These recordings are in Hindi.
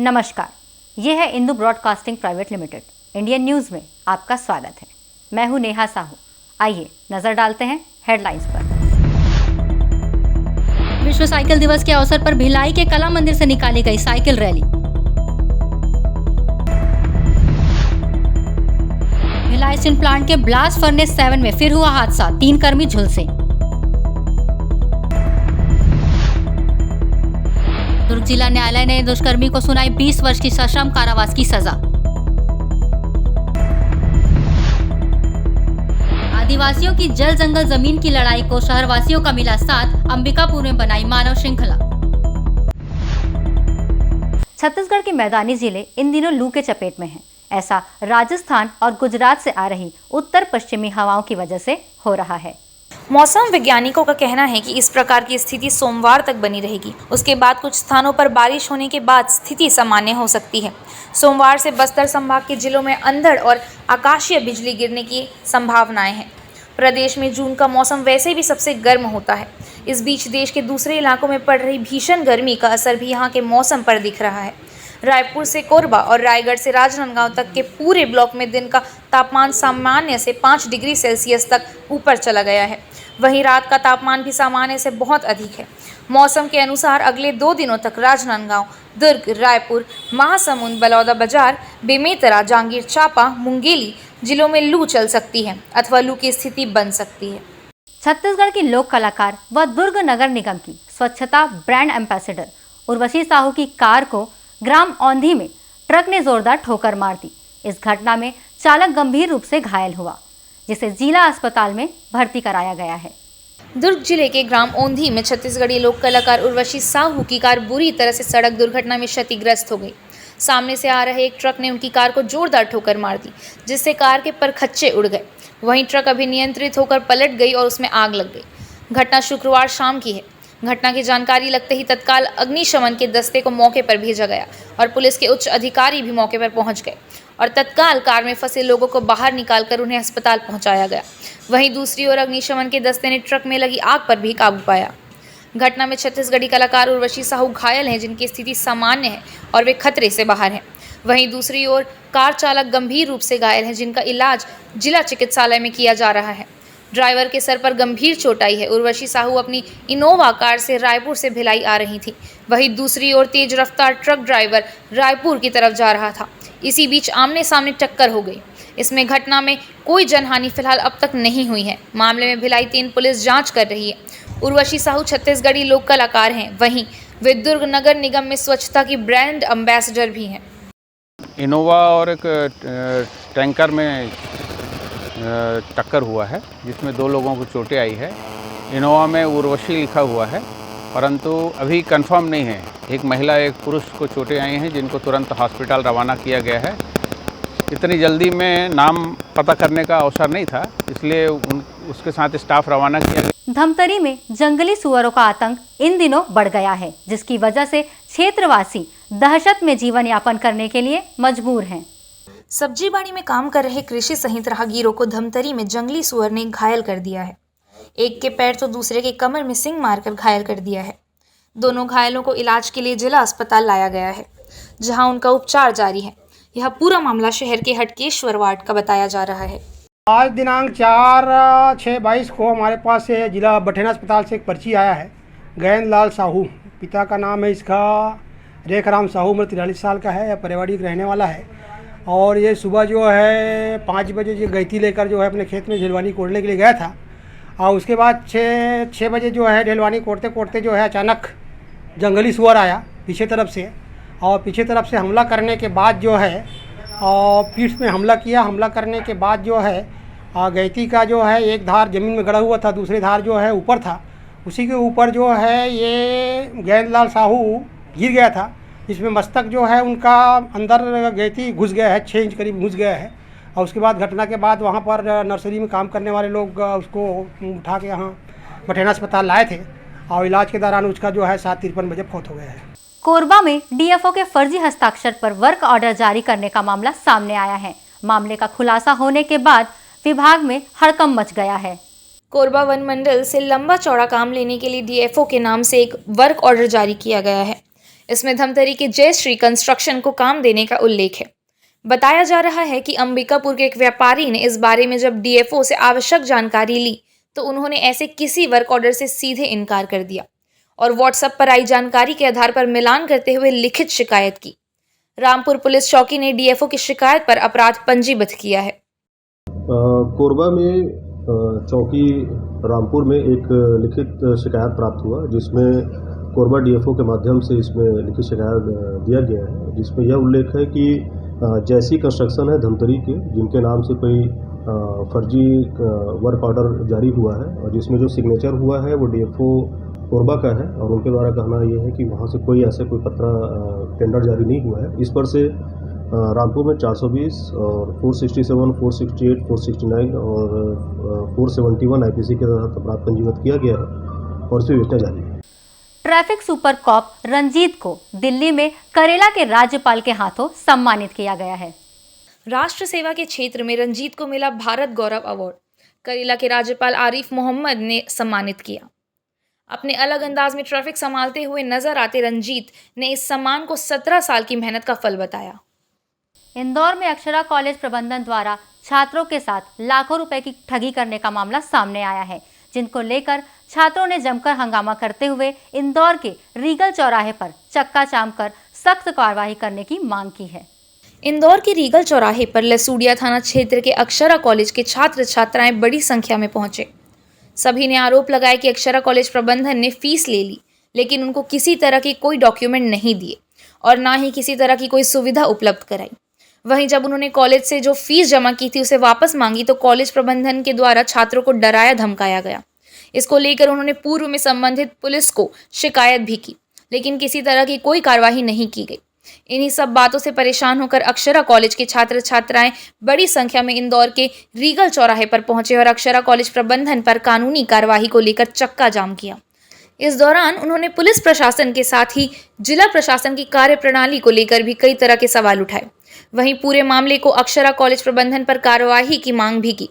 नमस्कार, ये है Indu broadcasting private limited. Indian news में आपका स्वागत है। मैं हूं नेहा साहू। आइए नजर डालते हैं हेडलाइंस पर। विश्व साइकिल दिवस के अवसर पर भिलाई के कला मंदिर से निकाली गई cycle rally. Bhilai steel plant के ब्लास्ट फर्नेस 7 में फिर हुआ हादसा, 3 कर्मी झुलसे। दुर्ग जिला न्यायालय ने दुष्कर्मी को सुनाई 20 वर्ष की सश्रम कारावास की सजा। आदिवासियों की जल जंगल जमीन की लड़ाई को शहरवासियों का मिला साथ, अंबिकापुर में बनाई मानव श्रृंखला। छत्तीसगढ़ के मैदानी जिले इन दिनों लू के चपेट में हैं। ऐसा राजस्थान और गुजरात से आ रही उत्तर पश्चिमी हवाओं की वजह से हो रहा है। मौसम वैज्ञानिकों का कहना है कि इस प्रकार की स्थिति सोमवार तक बनी रहेगी। उसके बाद कुछ स्थानों पर बारिश होने के बाद स्थिति सामान्य हो सकती है। सोमवार से बस्तर संभाग के जिलों में अंधड़ और आकाशीय बिजली गिरने की संभावनाएं हैं। प्रदेश में जून का मौसम वैसे भी सबसे गर्म होता है। इस बीच देश के दूसरे इलाकों में पड़ रही भीषण गर्मी का असर भी यहाँ के मौसम पर दिख रहा है। रायपुर से कोरबा और रायगढ़ से राजनांदगांव तक के पूरे ब्लॉक में दिन का तापमान सामान्य से 5 डिग्री सेल्सियस तक ऊपर चला गया है। वहीं रात का तापमान भी सामान्य से बहुत अधिक है। मौसम के अनुसार अगले 2 दिनों तक राजनांदगांव, दुर्ग, रायपुर, महासमुंद, बलौदाबाजार, बेमेतरा, जांजगीर चांपा, मुंगेली जिलों में लू चल सकती है अथवा लू की स्थिति बन सकती है। छत्तीसगढ़ की लोक कलाकार व दुर्ग नगर निगम की स्वच्छता ब्रांड एम्बेसडर उर्वशी साहू की कार को ग्राम औंधी में ट्रक ने जोरदार ठोकर मार दी। इस घटना में चालक गंभीर रूप से घायल हुआ, जिसे जिला अस्पताल में भर्ती कराया गया है। दुर्ग जिले के ग्राम औंधी में छत्तीसगढ़ी लोक कलाकार उर्वशी साहू की कार बुरी तरह से सड़क दुर्घटना में क्षतिग्रस्त हो गई। सामने से आ रहे एक ट्रक ने उनकी कार को जोरदार ठोकर मार दी, जिससे कार के परखच्चे उड़ गए। वहीं ट्रक अभिनियंत्रित होकर पलट गई और उसमें आग लग गई। घटना शुक्रवार शाम की है। घटना की जानकारी लगते ही तत्काल अग्निशमन के दस्ते को मौके पर भेजा गया और पुलिस के उच्च अधिकारी भी मौके पर पहुंच गए और तत्काल कार में फंसे लोगों को बाहर निकालकर उन्हें अस्पताल पहुंचाया गया। वहीं दूसरी ओर अग्निशमन के दस्ते ने ट्रक में लगी आग पर भी काबू पाया। घटना में छत्तीसगढ़ी कलाकार उर्वशी साहू घायल हैं, जिनकी स्थिति सामान्य है और वे खतरे से बाहर हैं। वहीं दूसरी ओर कार चालक गंभीर रूप से घायल हैं, जिनका इलाज जिला चिकित्सालय में किया जा रहा है। ड्राइवर के सर पर गंभीर चोट आई है। उर्वशी साहू अपनी इनोवा कार से रायपुर से भिलाई आ रही थी। वहीं दूसरी ओर तेज रफ्तार ट्रक ड्राइवर रायपुर की तरफ जा रहा था। इसी बीच आमने सामने टक्कर हो गई। इसमें घटना में कोई जनहानि फिलहाल अब तक नहीं हुई है। मामले में भिलाई 3 पुलिस जांच कर रही है। उर्वशी साहू छत्तीसगढ़ी लोक कलाकार हैं। वहीं वे दुर्ग नगर निगम में स्वच्छता की ब्रांड एम्बेसडर भी हैं। इनोवा और एक टैंकर में टक्कर हुआ है, जिसमें 2 लोगों को चोटें आई है। इनोवा में उर्वशी लिखा हुआ है, परंतु अभी कंफर्म नहीं है। एक महिला एक पुरुष को चोटें आई हैं, जिनको तुरंत हॉस्पिटल रवाना किया गया है। इतनी जल्दी में नाम पता करने का अवसर नहीं था, इसलिए उसके साथ स्टाफ रवाना किया गया। धमतरी में जंगली सुअरों का आतंक इन दिनों बढ़ गया है, जिसकी वजह से क्षेत्रवासी दहशत में जीवन यापन करने के लिए मजबूर हैं। सब्जी बाड़ी में काम कर रहे कृषि सहित राहगीरों को धमतरी में जंगली सुअर ने घायल कर दिया है। एक के पैर तो दूसरे के कमर में सींग मारकर घायल कर दिया है। दोनों घायलों को इलाज के लिए जिला अस्पताल लाया गया है, जहां उनका उपचार जारी है। यह पूरा मामला शहर के हटकेश्वर वार्ड का बताया जा रहा है। आज दिनांक 4/6/22 को हमारे पास से जिला बठेना अस्पताल से एक पर्ची आया है। गैंद लाल साहू, पिता का नाम है इसका रेखराम साहू, उम्र 43 साल का है, परिवाड़ी रहने वाला है। और ये सुबह जो है 5 बजे जो गैती लेकर जो है अपने खेत में ढेलवानी कोड़ने के लिए गया था। और उसके बाद 6 बजे जो है ढेलवानी कोड़ते कोड़ते जो है अचानक जंगली सुअर आया पीछे तरफ से, और पीछे तरफ से हमला करने के बाद जो है और पीठ में हमला किया। हमला करने के बाद जो है गैती का जो है एक धार ज़मीन में गड़ा हुआ था, दूसरी धार जो है ऊपर था। उसी के ऊपर जो है ये गैंदलाल साहू गिर गया था, जिसमें मस्तक जो है उनका अंदर गैती घुस गया है, 6 इंच करीब घुस गया है। और उसके बाद घटना के बाद वहाँ पर नर्सरी में काम करने वाले लोग उसको उठा के यहाँ बठेना अस्पताल लाए थे और इलाज के दौरान उसका जो है 7:53 बजे फौत हो गया है। कोरबा में डीएफओ के फर्जी हस्ताक्षर पर वर्क ऑर्डर जारी करने का मामला सामने आया है। मामले का खुलासा होने के बाद विभाग में हड़कंप मच गया है। कोरबा वन मंडल से लंबा चौड़ा काम लेने के लिए डीएफओ के नाम से एक वर्क ऑर्डर जारी किया गया है। इसमें धमतरी के जय श्री कंस्ट्रक्शन को काम देने का उल्लेख है। बताया जा रहा है कि अंबिकापुर के एक व्यापारी ने इस बारे में जब डीएफओ से आवश्यक जानकारी ली तो उन्होंने ऐसे किसी वर्क ऑर्डर से सीधे इनकार कर दिया और व्हाट्सएप पर आई जानकारी के आधार पर मिलान करते हुए लिखित शिकायत की। रामपुर पुलिस चौकी ने डीएफओ की शिकायत पर अपराध पंजीबद्ध किया है। कोरबा में चौकी रामपुर में एक लिखित शिकायत प्राप्त हुआ, जिसमें कोरबा डीएफओ के माध्यम से इसमें लिखित शिकायत दिया गया है, जिसमें यह उल्लेख है कि जैसी कंस्ट्रक्शन है धमतरी के, जिनके नाम से कोई फर्जी वर्क ऑर्डर जारी हुआ है और जिसमें जो सिग्नेचर हुआ है वो डीएफओ कोरबा का है और उनके द्वारा कहना यह है कि वहाँ से कोई ऐसे कोई पत्र टेंडर जारी नहीं हुआ है। इस पर से रामपुर में 420 और 467, 468, 469 और 471 आईपीसी के तहत अपराध पंजीबद्ध किया गया है और इसमें विवेचना जारी है। ट्रैफिक सुपर कॉप रंजीत को दिल्ली में करेला के राज्यपाल के हाथों सम्मानित किया गया है। राष्ट्र सेवा के क्षेत्र में रंजीत को मिला भारत गौरव अवार्ड। करेला के राज्यपाल आरिफ मोहम्मद ने सम्मानित किया। अपने अलग अंदाज में ट्रैफिक संभालते हुए नजर आते रंजीत ने इस सम्मान को 17 साल की मेहनत का फल बताया। इंदौर में अक्षरा कॉलेज प्रबंधन द्वारा छात्रों के साथ लाखों रुपए की ठगी करने का मामला सामने आया है, जिनको लेकर छात्रों ने जमकर हंगामा करते हुए इंदौर के रीगल चौराहे पर चक्का जाम कर सख्त कार्रवाई करने की मांग की है। इंदौर के रीगल चौराहे पर लसूड़िया थाना क्षेत्र के अक्षरा कॉलेज के छात्र छात्राएं बड़ी संख्या में पहुंचे। सभी ने आरोप लगाया कि अक्षरा कॉलेज प्रबंधन ने फीस ले ली, लेकिन उनको किसी तरह के कोई डॉक्यूमेंट नहीं दिए और ना ही किसी तरह की कोई सुविधा उपलब्ध कराई। वहीं जब उन्होंने कॉलेज से जो फीस जमा की थी उसे वापस मांगी तो कॉलेज प्रबंधन के द्वारा छात्रों को डराया धमकाया गया। इसको लेकर उन्होंने पूर्व में संबंधित पुलिस को शिकायत भी की, लेकिन किसी तरह की कोई कार्रवाई नहीं की गई। इन्हीं सब बातों से परेशान होकर अक्षरा कॉलेज के छात्र छात्राएं बड़ी संख्या में इंदौर के रीगल चौराहे पर पहुंचे और अक्षरा कॉलेज प्रबंधन पर कानूनी कार्यवाही को लेकर चक्का जाम किया। इस दौरान उन्होंने पुलिस प्रशासन के साथ ही जिला प्रशासन की कार्यप्रणाली को लेकर भी कई तरह के सवाल उठाए। वहीं पूरे मामले को अक्षरा कॉलेज प्रबंधन पर कार्यवाही की मांग भी की।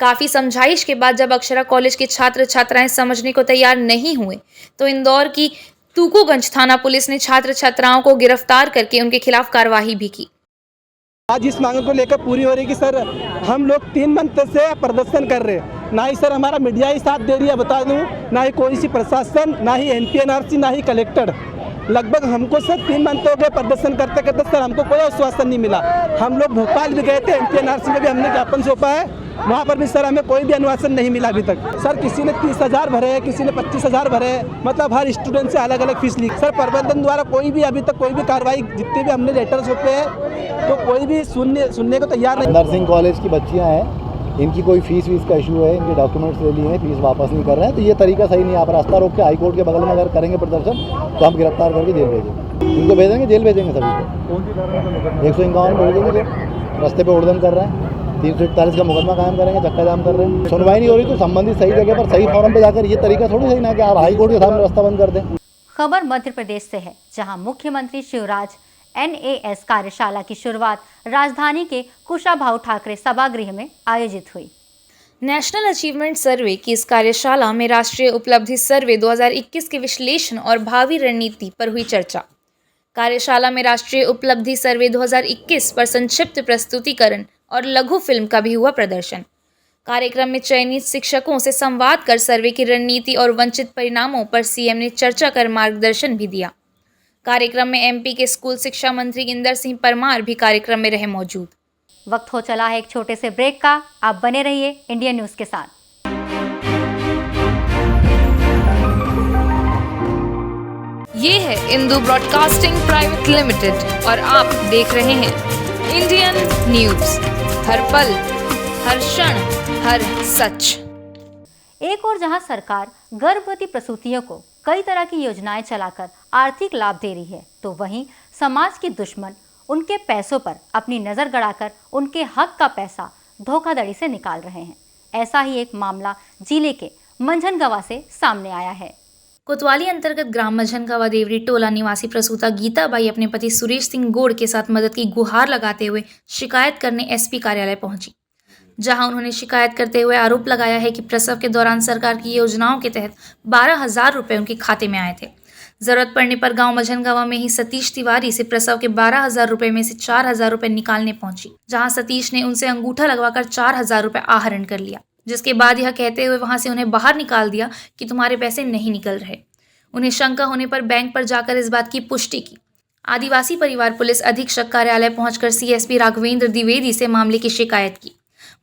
काफी समझाइश के बाद जब अक्षरा कॉलेज के छात्र छात्राएं समझने को तैयार नहीं हुए तो इंदौर की तूकुगंज थाना पुलिस ने छात्र छात्राओं को गिरफ्तार करके उनके खिलाफ कार्यवाही भी की। आज इस मांग को लेकर पूरी हो रही कि सर हम लोग 3 मंथ से प्रदर्शन कर रहे हैं, ना ही सर हमारा मीडिया ही साथ दे रही है, बता दूं, ना ही कोई सी प्रशासन, ना ही एनपीएनआरसी, ना ही कलेक्टर। लगभग हमको सर 3 मंथ हो गए प्रदर्शन करते करते, सर हमको कोई आश्वासन नहीं मिला। हम लोग भोपाल भी गए थे, एनपीएनआरसी में भी हमने ज्ञापन सौंपा है, वहाँ पर भी सर हमें कोई भी अनुवासन नहीं मिला अभी तक। सर किसी ने 30,000 भरे, किसी ने 25,000 भरे, मतलब हर स्टूडेंट से अलग अलग फीस ली। सर प्रबंधन द्वारा कोई भी अभी तक कोई भी कार्रवाई, जितने भी हमने लेटर सौंपे हैं तो कोई भी सुनने को तैयार नहीं। नर्सिंग कॉलेज की बच्चियां हैं, इनकी कोई फीस का इशू है, इनके डॉक्यूमेंट्स ले लिए हैं, फीस वापस नहीं कर रहे हैं, तो ये तरीका सही नहीं है। आप रास्ता रोक के हाई कोर्ट के बगल में अगर करेंगे प्रदर्शन तो हम गिरफ्तार करके जेल भेजेंगे, इनको भेजेंगे, जेल भेजेंगे सभी को। 151 भेजेंगे, रास्ते पे उड़दम कर रहे हैं, 341 का मुकदमा कायम करेंगे, चक्का जाम कर रहे हैं, सुनवाई नहीं हो रही तो संबंधित सही जगह पर सही फॉरम पे जाकर, ये तरीका थोड़ी सही ना कि आप हाई कोर्ट के सामने रास्ता बंद कर दें। खबर मध्य प्रदेश से है, जहां मुख्यमंत्री शिवराज NAS कार्यशाला की शुरुआत राजधानी के कुशाभाऊ ठाकरे सभागृह में आयोजित हुई। नेशनल अचीवमेंट सर्वे की इस कार्यशाला में राष्ट्रीय उपलब्धि सर्वे 2021 के विश्लेषण और भावी रणनीति पर हुई चर्चा। कार्यशाला में राष्ट्रीय उपलब्धि सर्वे 2021 पर संक्षिप्त प्रस्तुतिकरण और लघु फिल्म का भी हुआ प्रदर्शन। कार्यक्रम में चयनित शिक्षकों से संवाद कर सर्वे की रणनीति और वंचित परिणामों पर सीएम ने चर्चा कर मार्गदर्शन भी दिया। कार्यक्रम में MP के स्कूल शिक्षा मंत्री इंदर सिंह परमार भी कार्यक्रम में रहे मौजूद। वक्त हो चला है एक छोटे से ब्रेक का, आप बने रहिए इंडियन न्यूज के साथ। ये है इंदू ब्रॉडकास्टिंग प्राइवेट लिमिटेड और आप देख रहे हैं इंडियन न्यूज, हर पल, हर क्षण, हर सच। एक और जहां सरकार गर्भवती प्रसूतियों को कई तरह की योजनाएं चलाकर आर्थिक लाभ दे रही है, तो वहीं समाज के दुश्मन उनके पैसों पर अपनी नज़र गड़ाकर उनके हक का पैसा धोखाधड़ी से निकाल रहे हैं। ऐसा ही एक मामला जिले के मंझनगवा से सामने आया है। कोतवाली अंतर्गत ग्राम मंझनगवा देवरी टोला निवासी प्रसूता गीताबाई अपने पति सुरेश सिंह गोड़ के साथ मदद की गुहार लगाते हुए शिकायत करने SP कार्यालय पहुंची, जहां उन्होंने शिकायत करते हुए आरोप लगाया है कि प्रसव के दौरान सरकार की योजनाओं के तहत 12,000 रुपए उनके खाते में आए थे, जरूरत पड़ने पर गांव मझनगावा में ही सतीश तिवारी से प्रसव के 12,000 रुपए में से 4,000 रुपए निकालने पहुंची, जहां सतीश ने उनसे अंगूठा लगवाकर 4,000 रुपए आहरण कर लिया, जिसके बाद यह कहते हुए वहां से उन्हें बाहर निकाल दिया कि तुम्हारे पैसे नहीं निकल रहे। उन्हें शंका होने पर बैंक पर जाकर इस बात की पुष्टि की। आदिवासी परिवार पुलिस अधीक्षक कार्यालय पहुंचकर सीएसपी राघवेंद्र द्विवेदी से मामले की शिकायत की।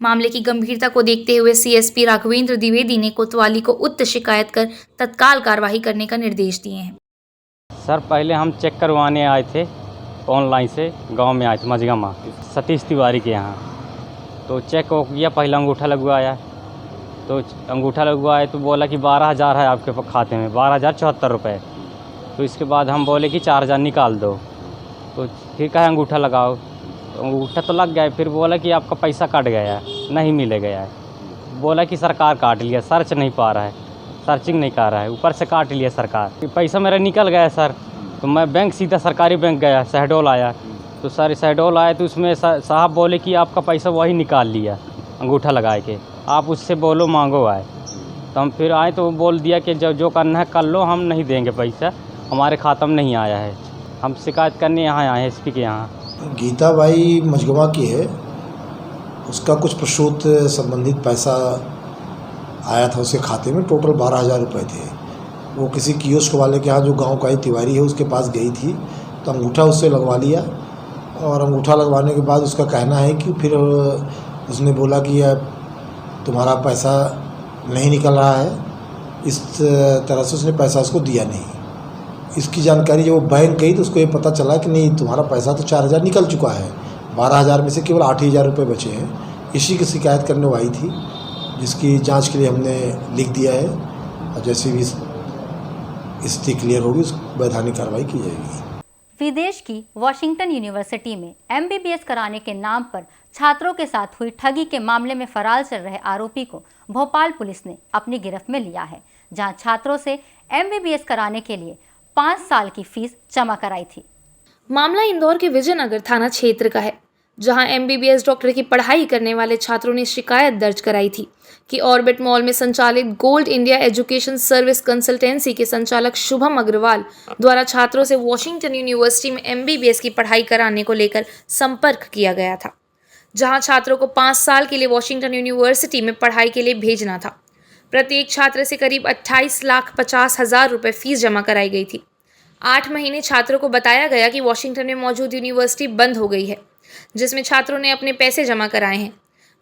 मामले की गंभीरता को देखते हुए सीएसपी राघवेंद्र द्विवेदी ने कोतवाली को उक्त शिकायत कर तत्काल कार्रवाई करने का निर्देश दिए हैं। सर पहले हम चेक करवाने आए थे ऑनलाइन से, गांव में आए थे मझगामा सतीश तिवारी के यहाँ। तो चेक हो गया, पहला अंगूठा लगवाया, तो अंगूठा लगवाया तो बोला कि 12,000 है आपके खाते में, 12,074 रुपये। तो इसके बाद हम बोले कि 4,000 निकाल दो, तो फिर कहे अंगूठा लगाओ, तो अंगूठा तो लग गया। फिर बोला कि आपका पैसा कट गया है, नहीं मिले गया है। बोला कि सरकार काट लिया, सर्च नहीं पा रहा है, सर्चिंग नहीं कर रहा है, ऊपर से काट लिया सरकार। पैसा मेरा निकल गया सर। तो मैं बैंक सीधा सरकारी बैंक गया, शहडोल आया, तो सर शहडोल आया तो उसमें साहब बोले कि आपका पैसा वही निकाल लिया अंगूठा लगा के, आप उससे बोलो मांगो आए। तो हम फिर आए तो वो बोल दिया कि जो करना है कर लो, हम नहीं देंगे पैसा, हमारे खाता में नहीं आया है। हम शिकायत करने यहाँ आए हैं एसपी के यहाँ। गीताबाई मझगवा की है, उसका कुछ प्रसूत संबंधित पैसा आया था उसके खाते में, टोटल 12,000 रुपये थे। वो किसी कियोस्क वाले के यहाँ जो गांव का ही तिवारी है उसके पास गई थी, तो अंगूठा उससे लगवा लिया। और अंगूठा लगवाने के बाद उसका कहना है कि फिर उसने बोला कि तुम्हारा पैसा नहीं निकल रहा है, इस तरह से उसने पैसा उसको दिया नहीं। इसकी जानकारी जब वो बैंक गई तो उसको ये पता चला कि नहीं, तुम्हारा पैसा तो 4,000 निकल चुका है, 12,000 में से केवल 8,000 रुपये बचे हैं। इसी की शिकायत करने वो आई थी, जिसकी जांच के लिए हमने लिख दिया है, और जैसे भी स्थिति क्लियर होगी उस वैधानिक कार्रवाई की जाएगी। विदेश की वॉशिंगटन यूनिवर्सिटी में एमबीबीएस कराने के नाम पर छात्रों के साथ हुई ठगी के मामले में फरार चल रहे आरोपी को भोपाल पुलिस ने अपनी गिरफ्त में लिया है, जहां छात्रों से एमबीबीएस कराने के लिए 5 साल की फीस जमा कराई थी। मामला इंदौर के विजयनगर थाना क्षेत्र का है, जहां एमबीबीएस डॉक्टर की पढ़ाई करने वाले छात्रों ने शिकायत दर्ज कराई थी कि ऑर्बिट मॉल में संचालित gold India education service consultancy के संचालक शुभम अग्रवाल द्वारा छात्रों से वॉशिंगटन यूनिवर्सिटी में एमबीबीएस की पढ़ाई कराने को लेकर संपर्क किया गया था, जहां छात्रों को 5 साल के लिए वॉशिंगटन यूनिवर्सिटी में पढ़ाई के लिए भेजना था। प्रत्येक छात्र से करीब 28,50,000 रुपये फीस जमा कराई गई थी। 8 महीने छात्रों को बताया गया कि वॉशिंगटन में मौजूद यूनिवर्सिटी बंद हो गई है, जिसमें छात्रों ने अपने पैसे जमा कराए हैं।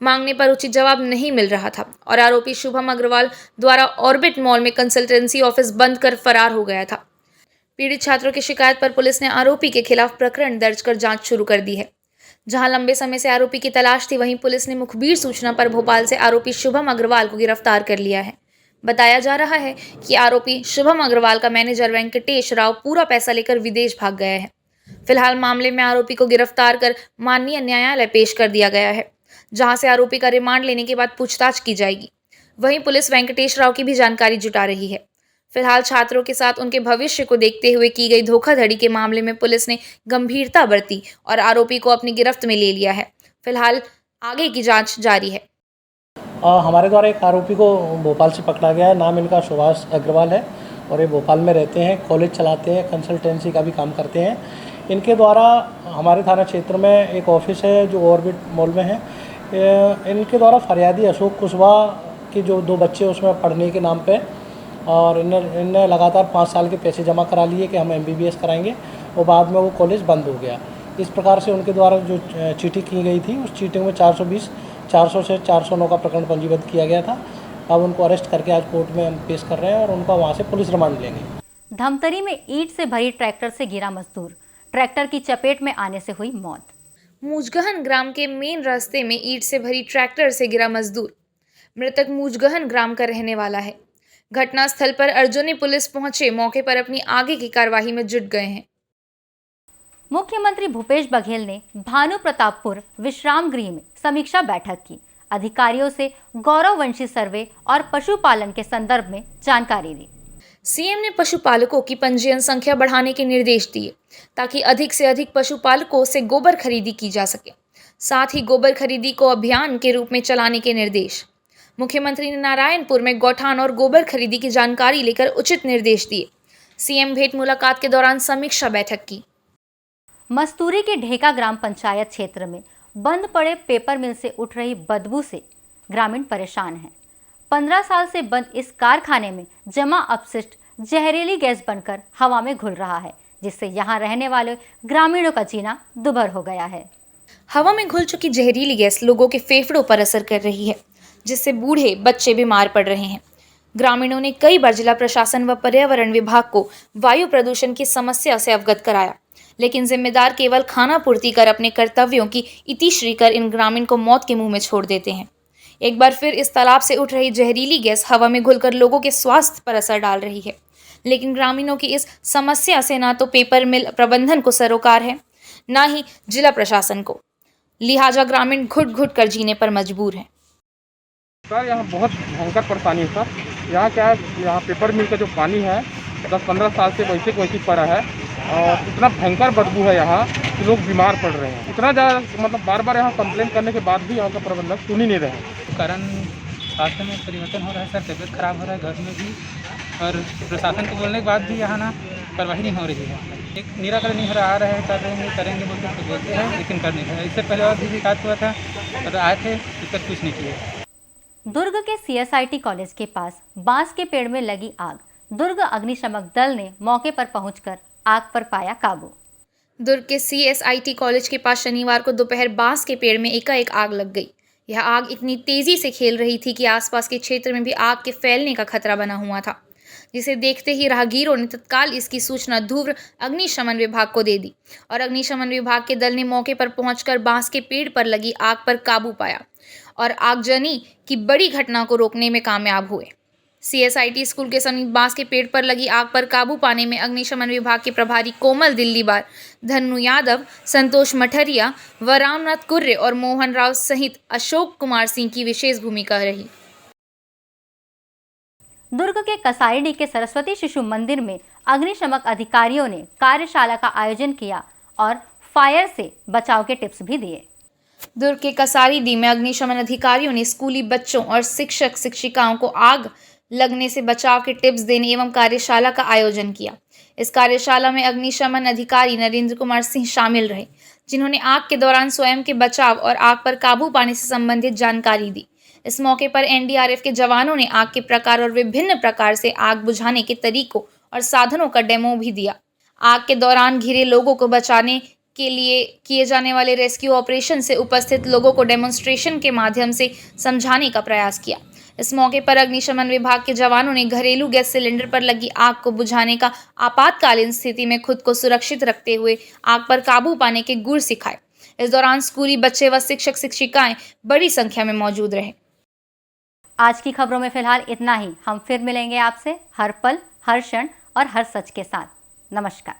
मांगने पर उचित जवाब नहीं मिल रहा था और आरोपी शुभम अग्रवाल द्वारा ऑर्बिट मॉल में कंसल्टेंसी ऑफिस बंद कर फरार हो गया था। पीड़ित छात्रों की शिकायत पर पुलिस ने आरोपी के खिलाफ प्रकरण दर्ज कर जांच शुरू कर दी है। जहां लंबे समय से आरोपी की तलाश थी, वहीं पुलिस ने मुखबिर सूचना पर भोपाल से आरोपी शुभम अग्रवाल को गिरफ्तार कर लिया है। बताया जा रहा है कि आरोपी शुभम अग्रवाल का मैनेजर वेंकटेश राव पूरा पैसा लेकर विदेश भाग गया है। फिलहाल मामले में आरोपी को गिरफ्तार कर माननीय न्यायालय पेश कर दिया गया है, जहां से आरोपी का रिमांड लेने के बाद पूछताछ की जाएगी। वहीं पुलिस वेंकटेश राव की भी जानकारी जुटा रही है। फिलहाल छात्रों के साथ उनके भविष्य को देखते हुए की गई धोखाधड़ी के मामले में पुलिस ने गंभीरता बरती और आरोपी को अपनी गिरफ्त में ले लिया है। फिलहाल आगे की जांच जारी है। हमारे द्वारा एक आरोपी को भोपाल से पकड़ा गया है। नाम इनका सुभाष अग्रवाल है और ये भोपाल में रहते हैं, कॉलेज चलाते हैं, कंसल्टेंसी का भी काम करते हैं। इनके द्वारा हमारे थाना क्षेत्र में एक ऑफिस है जो ऑर्बिट मॉल में है। इनके द्वारा फरियादी अशोक कुशवाहा के जो 2 बच्चे उसमें पढ़ने के नाम पे, और इनने लगातार 5 साल के पैसे जमा करा लिए कि हम एमबीबीएस कराएंगे, और बाद में वो कॉलेज बंद हो गया। इस प्रकार से उनके द्वारा जो चीटिंग की गई थी, उस चीटिंग में 400 से 409 का प्रकरण पंजीबद्ध किया गया था। अब उनको अरेस्ट करके आज कोर्ट में हम पेश कर रहे हैं और उनका वहाँ से पुलिस रिमांड लेंगे। धमतरी में ईंट से भरी ट्रैक्टर से गिरा मजदूर, ट्रैक्टर की चपेट में आने से हुई मौत। मूजगहन ग्राम के मेन रास्ते में ईंट से भरी ट्रैक्टर से गिरा मजदूर। मृतक मूजगहन ग्राम का रहने वाला है। घटनास्थल पर अर्जुनी पुलिस पहुंचे मौके पर अपनी आगे की कार्यवाही में जुट गए हैं। मुख्यमंत्री भूपेश बघेल ने भानु प्रतापपुर विश्राम गृह में समीक्षा बैठक की। अधिकारियों से गौरववंशी सर्वे और पशुपालन के संदर्भ में जानकारी दी। सीएम ने पशुपालकों की पंजीयन संख्या बढ़ाने के निर्देश दिए ताकि अधिक से अधिक पशुपालकों से गोबर खरीदी की जा सके। साथ ही गोबर खरीदी को अभियान के रूप में चलाने के निर्देश। मुख्यमंत्री ने नारायणपुर में गौठान और गोबर खरीदी की जानकारी लेकर उचित निर्देश दिए। सीएम भेंट मुलाकात के दौरान समीक्षा बैठक की। मस्तूरी के ढेका ग्राम पंचायत क्षेत्र में बंद पड़े पेपर मिल से उठ रही बदबू से ग्रामीण परेशान हैं। 15 साल से बंद इस कारखाने में जमा अपशिष्ट जहरीली गैस बनकर हवा में घुल रहा है, जिससे यहाँ रहने वाले ग्रामीणों का जीना दुभर हो गया है। हवा में घुल चुकी जहरीली गैस लोगों के फेफड़ों पर असर कर रही है, जिससे बूढ़े बच्चे बीमार पड़ रहे हैं। ग्रामीणों ने कई बार जिला प्रशासन व पर्यावरण विभाग को वायु प्रदूषण की समस्या से अवगत कराया, लेकिन जिम्मेदार केवल खाना पूर्ति कर अपने कर्तव्यों की इतिश्री कर इन ग्रामीण को मौत के मुंह में छोड़ देते हैं। एक बार फिर इस तालाब से उठ रही जहरीली गैस हवा में घुलकर लोगों के स्वास्थ्य पर असर डाल रही है, लेकिन ग्रामीणों की इस समस्या से ना तो पेपर मिल प्रबंधन को सरोकार है, ना ही जिला प्रशासन को। लिहाजा ग्रामीण घुट घुट कर जीने पर मजबूर हैं। सर यहाँ बहुत भयंकर परेशानी है सर। यहाँ क्या है, यहाँ पेपर मिल का जो पानी है 10-15 साल से वैसे पड़ा है और इतना भयंकर बदबू है यहाँ कि लोग बीमार पड़ रहे हैं। इतना ज़्यादा मतलब बार बार यहाँ कंप्लेंट करने के बाद भी यहाँ का प्रबंधक सुन ही नहीं रहे। कारण स्वास्थ्य में परिवर्तन हो रहा है सर, तबीयत खराब हो रहा है घर में भी, और प्रशासन को बोलने के बाद भी यहाँ ना कार्रवाई नहीं हो रही है। एक निराकरण नहीं हो रहा, आ रहे हैं करेंगे बोलते हैं, लेकिन कर नहीं रहे। इससे पहले और भी शिकायत हुआ था और आए थे, दिक्कत कुछ नहीं किए। दुर्ग के CSIT कॉलेज के पास बांस के पेड़ में लगी आग। दुर्ग अग्निशमन दल ने मौके पर पहुंचकर आग पर पाया काबू। दुर्ग के CSIT कॉलेज के पास शनिवार को दोपहर बांस के पेड़ में एकाएक आग लग गई। यह आग इतनी तेजी से खेल रही थी कि आसपास के क्षेत्र में भी आग के फैलने का खतरा बना हुआ था, जिसे देखते ही राहगीरों ने तत्काल इसकी सूचना ध्रुव अग्निशमन विभाग को दे दी और अग्निशमन विभाग के दल ने मौके पर पहुंचकर बांस के पेड़ पर लगी आग पर काबू पाया और आगजनी की बड़ी घटना को रोकने में कामयाब हुए। CSIT स्कूल के समीप बांस के पेड़ पर लगी आग पर काबू पाने में अग्निशमन विभाग के प्रभारी कोमल दिल्लीबार, धन्नू यादव, संतोष मठरिया व रामनाथ कुर्रे और मोहन राव सहित अशोक कुमार सिंह की विशेष भूमिका रही। दुर्ग के कसाईडी के सरस्वती शिशु मंदिर में अग्निशमन अधिकारियों ने कार्यशाला का आयोजन किया और फायर से बचाव के टिप्स भी दिए। दुर्ग के कसारीडी में अग्निशमन अधिकारियों ने स्कूली बच्चों और शिक्षक शिक्षिकाओं को आग लगने से बचाव के टिप्स देने एवं कार्यशाला का आयोजन किया। इस कार्यशाला में अग्निशमन अधिकारी नरेंद्र कुमार सिंह शामिल रहे, जिन्होंने आग के दौरान स्वयं के बचाव और आग पर काबू पाने से संबंधित जानकारी दी। इस मौके पर NDRF के जवानों ने आग के प्रकार और विभिन्न प्रकार से आग बुझाने के तरीकों और साधनों का डेमो भी दिया। आग के दौरान घिरे लोगों को बचाने के लिए किए जाने वाले रेस्क्यू ऑपरेशन से उपस्थित लोगों को डेमोन्स्ट्रेशन के माध्यम से समझाने का प्रयास किया। इस मौके पर अग्निशमन विभाग के जवानों ने घरेलू गैस सिलेंडर पर लगी आग को बुझाने का आपातकालीन स्थिति में खुद को सुरक्षित रखते हुए आग पर काबू पाने के गुर सिखाए। इस दौरान स्कूली बच्चे व शिक्षक शिक्षिकाएं बड़ी संख्या में मौजूद रहे। आज की खबरों में फिलहाल इतना ही। हम फिर मिलेंगे आपसे हर पल, हर क्षण और हर सच के साथ। नमस्कार।